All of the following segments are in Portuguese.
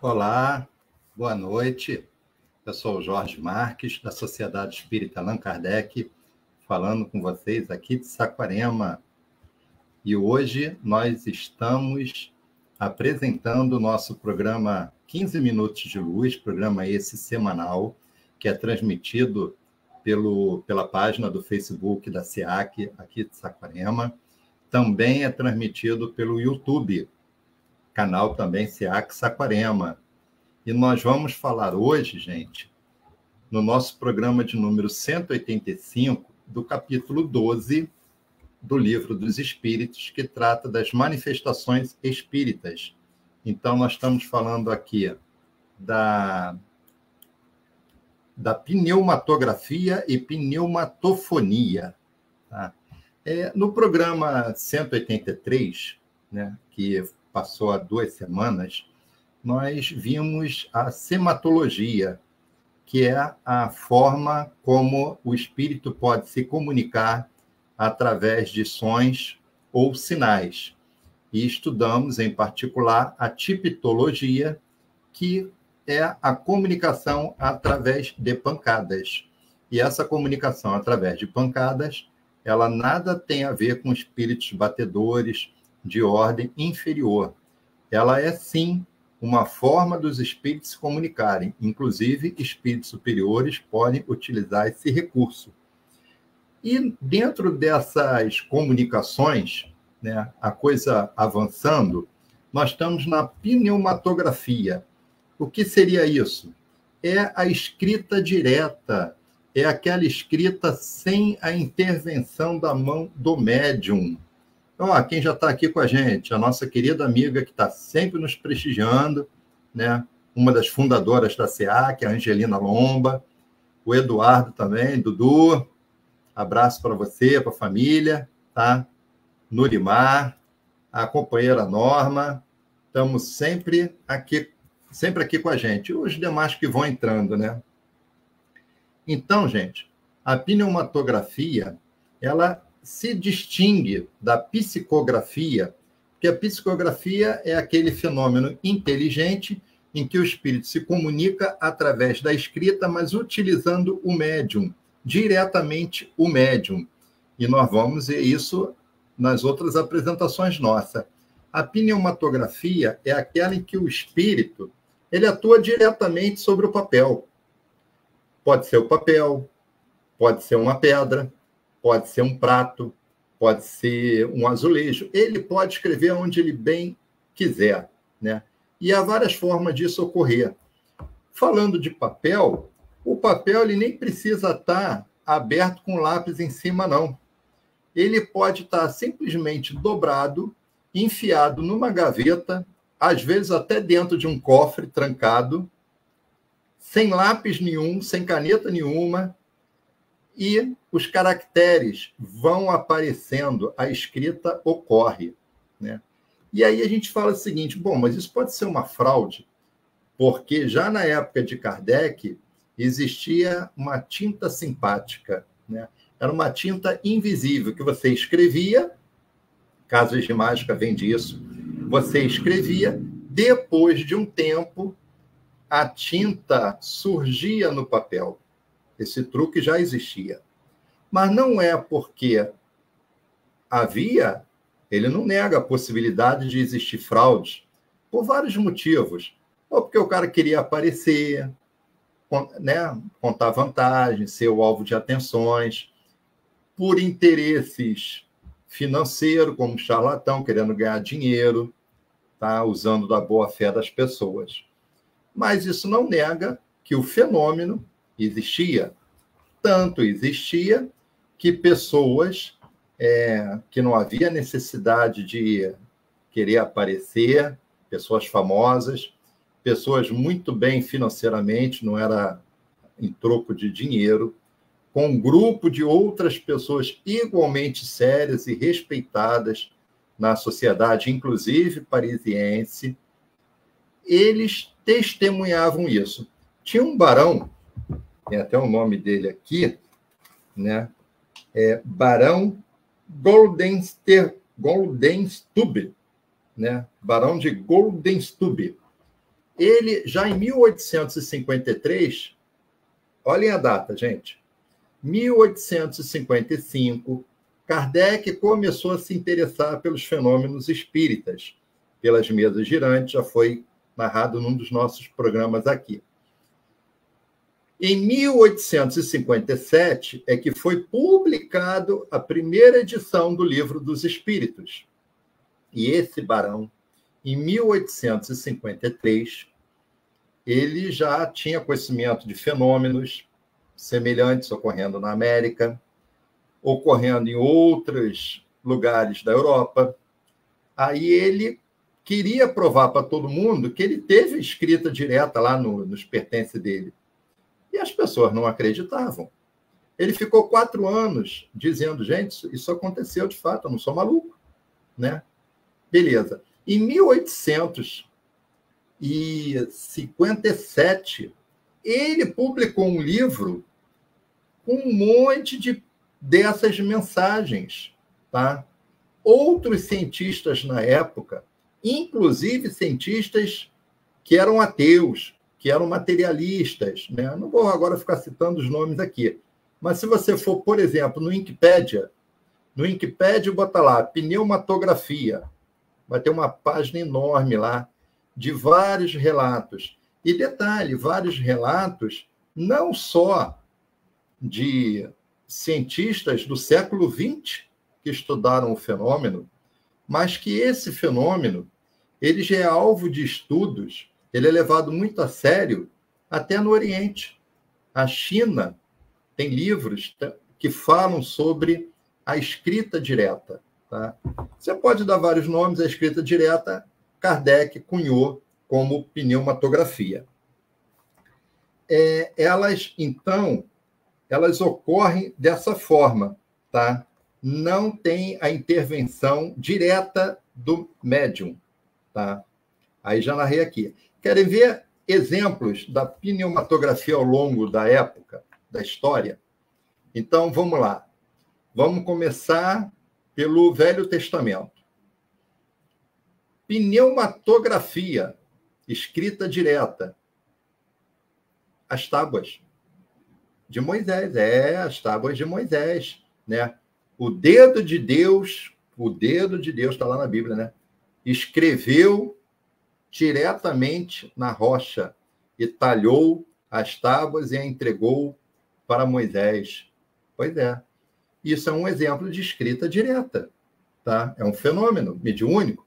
Olá, boa noite. Eu sou o Jorge Marques, da Sociedade Espírita Allan Kardec, falando com vocês aqui de Saquarema. E hoje nós estamos apresentando o nosso programa 15 Minutos de Luz, programa esse semanal, que é transmitido pela página do Facebook da SEAC, aqui de Saquarema. Também é transmitido pelo YouTube, canal também SEAC Saquarema. E nós vamos falar hoje, gente, no nosso programa de número 185, do capítulo 12 do Livro dos Espíritos, que trata das manifestações espíritas. Então, nós estamos falando aqui da pneumatografia e pneumatofonia. Tá? No programa 183, né, que passou há 2 semanas, nós vimos a sematologia, que é a forma como o espírito pode se comunicar através de sons ou sinais. E estudamos, em particular, a tipitologia, que é a comunicação através de pancadas. E essa comunicação através de pancadas, ela nada tem a ver com espíritos batedores de ordem inferior. Ela é, sim, uma forma dos espíritos se comunicarem. Inclusive, espíritos superiores podem utilizar esse recurso. E dentro dessas comunicações, né, a coisa avançando, nós estamos na pneumatografia. O que seria isso? É a escrita direta, é aquela escrita sem a intervenção da mão do médium. Então, quem já está aqui com a gente, a nossa querida amiga que está sempre nos prestigiando, né? Uma das fundadoras da SEAC, a Angelina Lomba, o Eduardo também, Dudu, abraço para você, para a família, tá? Nurimar, a companheira Norma, estamos sempre aqui com a gente. Os demais que vão entrando, né? Então, gente, a pneumatografia, ela se distingue da psicografia, porque a psicografia é aquele fenômeno inteligente em que o espírito se comunica através da escrita, mas utilizando o médium, diretamente o médium. E nós vamos ver isso nas outras apresentações nossas. A pneumatografia é aquela em que o espírito ele atua diretamente sobre o papel. Pode ser o papel, pode ser uma pedra, pode ser um prato, pode ser um azulejo. Ele pode escrever onde ele bem quiser, né? E há várias formas disso ocorrer. Falando de papel, o papel ele nem precisa estar aberto com lápis em cima, não. Ele pode estar simplesmente dobrado, enfiado numa gaveta, às vezes até dentro de um cofre trancado, sem lápis nenhum, sem caneta nenhuma, e os caracteres vão aparecendo, a escrita ocorre, né? E aí a gente fala o seguinte, bom, mas isso pode ser uma fraude, porque já na época de Kardec existia uma tinta simpática, né? Era uma tinta invisível que você escrevia, Casos de Mágica vem disso, você escrevia, depois de um tempo, a tinta surgia no papel. Esse truque já existia. Mas não é porque havia, ele não nega a possibilidade de existir fraude, por vários motivos. Ou porque o cara queria aparecer, né, contar vantagem, ser o alvo de atenções, por interesses financeiros, como charlatão, querendo ganhar dinheiro, tá, usando da boa-fé das pessoas. Mas isso não nega que o fenômeno existia. Tanto existia que pessoas que não havia necessidade de querer aparecer, pessoas famosas, pessoas muito bem financeiramente, não era em troco de dinheiro, com um grupo de outras pessoas igualmente sérias e respeitadas na sociedade, inclusive parisiense, eles testemunhavam isso. Tinha um barão, tem até o nome dele aqui, né? Barão Goldenstube, né? Barão de Goldenstube. Ele, já em 1853, olhem a data, gente, 1855, Kardec começou a se interessar pelos fenômenos espíritas, pelas mesas girantes, já foi narrado num dos nossos programas aqui. Em 1857 é que foi publicado a primeira edição do Livro dos Espíritos. E esse barão, em 1853, ele já tinha conhecimento de fenômenos semelhantes ocorrendo na América, ocorrendo em outros lugares da Europa. Aí ele queria provar para todo mundo que ele teve escrita direta lá nos pertences dele. E as pessoas não acreditavam. Ele ficou 4 anos dizendo, gente, isso aconteceu de fato, eu não sou maluco, né? Beleza. Em 1857, ele publicou um livro com um monte dessas mensagens, tá? Outros cientistas na época, inclusive cientistas que eram ateus, que eram materialistas, né? Não vou agora ficar citando os nomes aqui, mas se você for, por exemplo, no Wikipedia bota lá pneumatografia, vai ter uma página enorme lá de vários relatos. E detalhe, vários relatos não só de cientistas do século XX que estudaram o fenômeno, mas que esse fenômeno ele já é alvo de estudos, ele é levado muito a sério até no Oriente. A China tem livros que falam sobre a escrita direta. Tá? Você pode dar vários nomes, a escrita direta, Kardec cunhou como pneumatografia. Elas ocorrem dessa forma, tá? Não tem a intervenção direta do médium, tá? Aí já narrei aqui. Querem ver exemplos da pneumatografia ao longo da época, da história? Então, vamos lá. Vamos começar pelo Velho Testamento. Pneumatografia, escrita direta. As tábuas de Moisés, as tábuas de Moisés, né? O dedo de Deus está lá na Bíblia, né? Escreveu diretamente na rocha e talhou as tábuas e a entregou para Moisés. Pois é. Isso é um exemplo de escrita direta, tá? É um fenômeno mediúnico.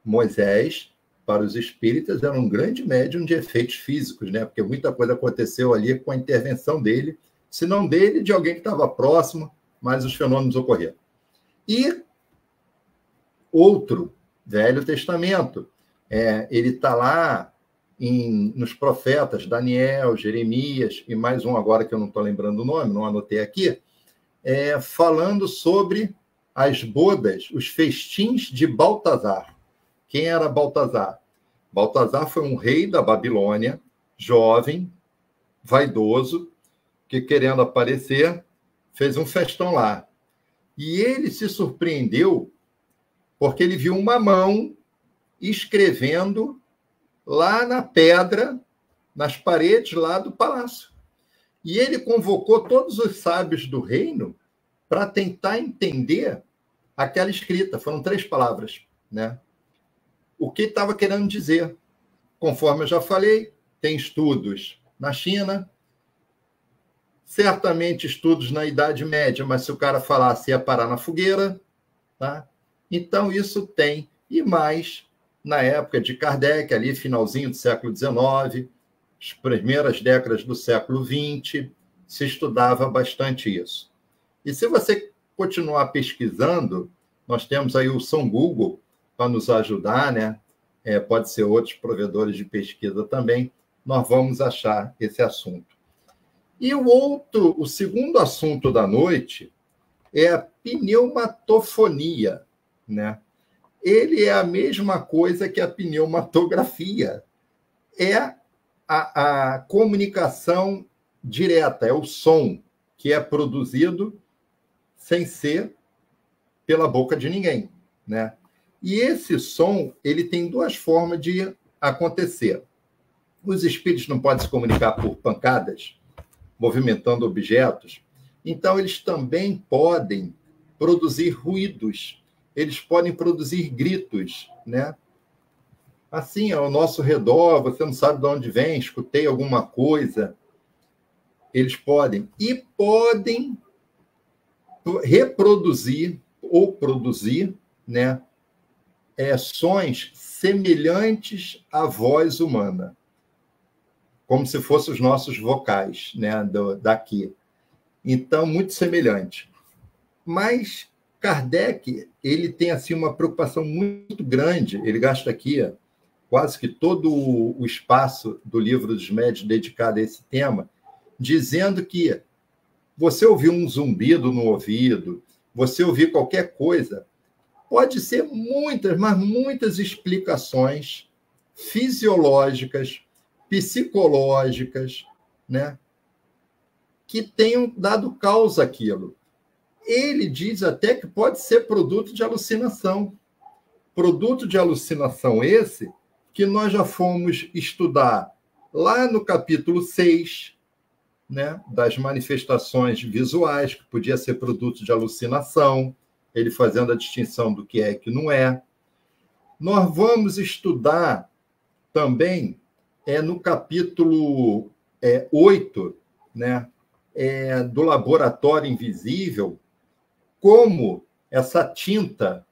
Moisés, para os espíritas, era um grande médium de efeitos físicos, né? Porque muita coisa aconteceu ali com a intervenção dele, se não dele, de alguém que estava próximo, mas os fenômenos ocorreram. E outro, Velho Testamento, ele está lá nos profetas, Daniel, Jeremias, e mais um agora que eu não estou lembrando o nome, não anotei aqui, falando sobre as bodas, os festins de Baltazar. Quem era Baltazar? Baltazar foi um rei da Babilônia, jovem, vaidoso, que, querendo aparecer, fez um festão lá. E ele se surpreendeu porque ele viu uma mão escrevendo lá na pedra, nas paredes lá do palácio. E ele convocou todos os sábios do reino para tentar entender aquela escrita. Foram 3 palavras, né? O que estava querendo dizer. Conforme eu já falei, tem estudos na China, certamente estudos na Idade Média, mas se o cara falasse ia parar na fogueira, tá? Então isso tem. E mais, na época de Kardec, ali finalzinho do século XIX, as primeiras décadas do século XX, se estudava bastante isso. E se você continuar pesquisando, nós temos aí o São Google para nos ajudar, né? Pode ser outros provedores de pesquisa também, nós vamos achar esse assunto. E o segundo assunto da noite é a pneumatofonia, né? Ele é a mesma coisa que a pneumatografia. É a comunicação direta, é o som que é produzido sem ser pela boca de ninguém, né? E esse som, ele tem 2 formas de acontecer. Os espíritos não podem se comunicar por pancadas, movimentando objetos. Então, eles também podem produzir ruídos, eles podem produzir gritos, né? Assim, ao nosso redor, você não sabe de onde vem, escutei alguma coisa. Eles podem. E podem reproduzir ou produzir, né, sons semelhantes à voz humana, como se fossem os nossos vocais, né, daqui. Então, muito semelhante. Mas Kardec, ele tem assim uma preocupação muito grande, ele gasta aqui quase que todo o espaço do Livro dos Médiuns dedicado a esse tema, dizendo que você ouvir um zumbido no ouvido, você ouvir qualquer coisa, pode ser muitas, mas muitas explicações fisiológicas, psicológicas, né, que tenham dado causa àquilo. Ele diz até que pode ser produto de alucinação. Produto de alucinação esse que nós já fomos estudar lá no capítulo 6, né, das manifestações visuais, que podia ser produto de alucinação, ele fazendo a distinção do que é e que não é. Nós vamos estudar também no capítulo 8, né, do laboratório invisível, como essa tinta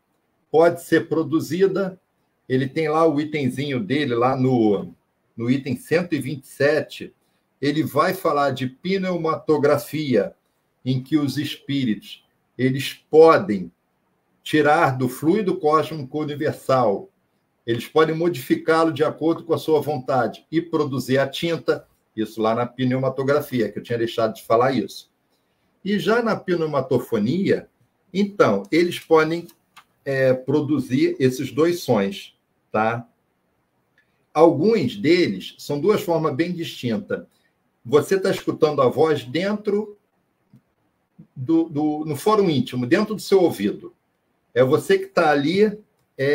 pode ser produzida. Ele tem lá o itemzinho dele, lá no item 127, ele vai falar de pneumatografia, em que os espíritos eles podem tirar do fluido cósmico universal, eles podem modificá-lo de acordo com a sua vontade e produzir a tinta, isso lá na pneumatografia, que eu tinha deixado de falar isso. E já na pneumatofonia, então, eles podem produzir esses dois sons, tá? Alguns deles são duas formas bem distintas. Você está escutando a voz dentro no fórum íntimo, dentro do seu ouvido. É você que está ali,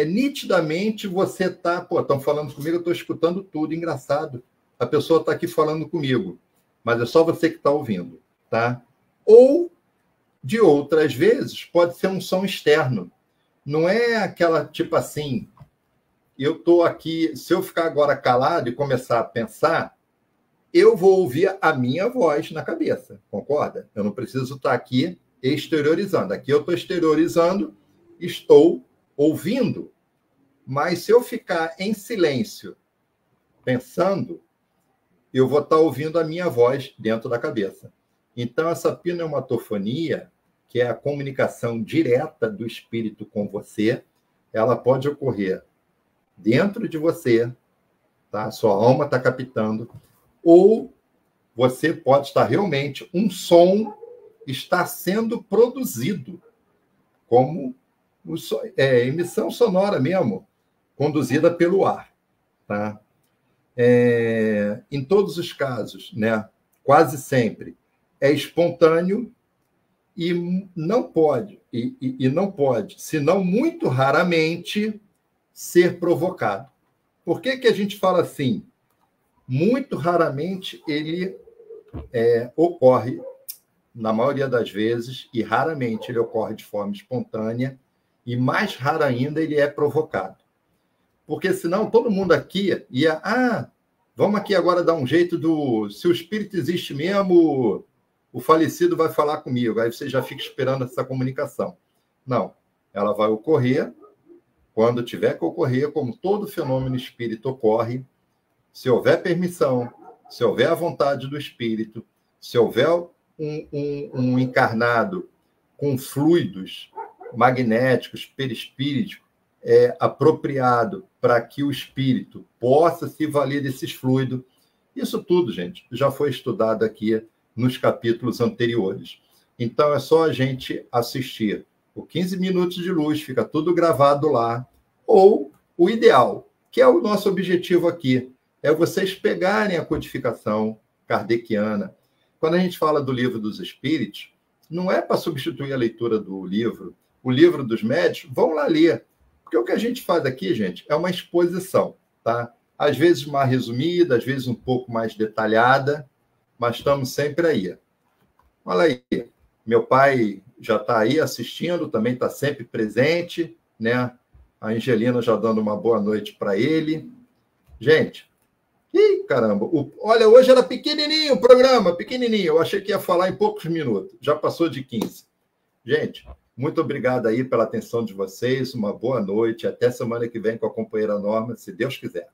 nitidamente você está... Pô, estão falando comigo, eu estou escutando tudo, engraçado. A pessoa está aqui falando comigo, mas é só você que está ouvindo, tá? Ou, de outras vezes, pode ser um som externo. Não é aquela, tipo assim, eu estou aqui, se eu ficar agora calado e começar a pensar, eu vou ouvir a minha voz na cabeça, concorda? Eu não preciso estar aqui exteriorizando. Aqui eu estou exteriorizando, estou ouvindo. Mas se eu ficar em silêncio, pensando, eu vou estar ouvindo a minha voz dentro da cabeça. Então, essa pneumatofonia, que é a comunicação direta do espírito com você, ela pode ocorrer dentro de você, tá? Sua alma está captando, ou você pode estar realmente, um som está sendo produzido, como emissão sonora mesmo, conduzida pelo ar, tá? Em todos os casos, né? Quase sempre, é espontâneo e não pode, não pode, senão muito raramente, ser provocado. Por que a gente fala assim? Muito raramente ele ocorre, na maioria das vezes, e raramente ele ocorre de forma espontânea, e mais raro ainda ele é provocado. Porque senão todo mundo aqui ia, vamos aqui agora dar um jeito se o espírito existe mesmo, o falecido vai falar comigo, aí você já fica esperando essa comunicação. Não, ela vai ocorrer quando tiver que ocorrer, como todo fenômeno espírito ocorre, se houver permissão, se houver a vontade do espírito, se houver um encarnado com fluidos magnéticos, perispíritos, apropriado para que o espírito possa se valer desses fluidos. Isso tudo, gente, já foi estudado aqui nos capítulos anteriores. Então, é só a gente assistir o 15 minutos de luz, fica tudo gravado lá, ou o ideal, que é o nosso objetivo aqui, é vocês pegarem a codificação kardeciana. Quando a gente fala do Livro dos Espíritos, não é para substituir a leitura do livro. O Livro dos Médiuns, vão lá ler. Porque o que a gente faz aqui, gente, é uma exposição, tá? às vezes mais resumida, às vezes um pouco mais detalhada, mas estamos sempre aí. Olha aí, meu pai já está aí assistindo, também está sempre presente, né? A Angelina já dando uma boa noite para ele. Gente, ih, caramba, olha, hoje era pequenininho o programa, pequenininho, eu achei que ia falar em poucos minutos, já passou de 15. Gente, muito obrigado aí pela atenção de vocês, uma boa noite, até semana que vem com a companheira Norma, se Deus quiser.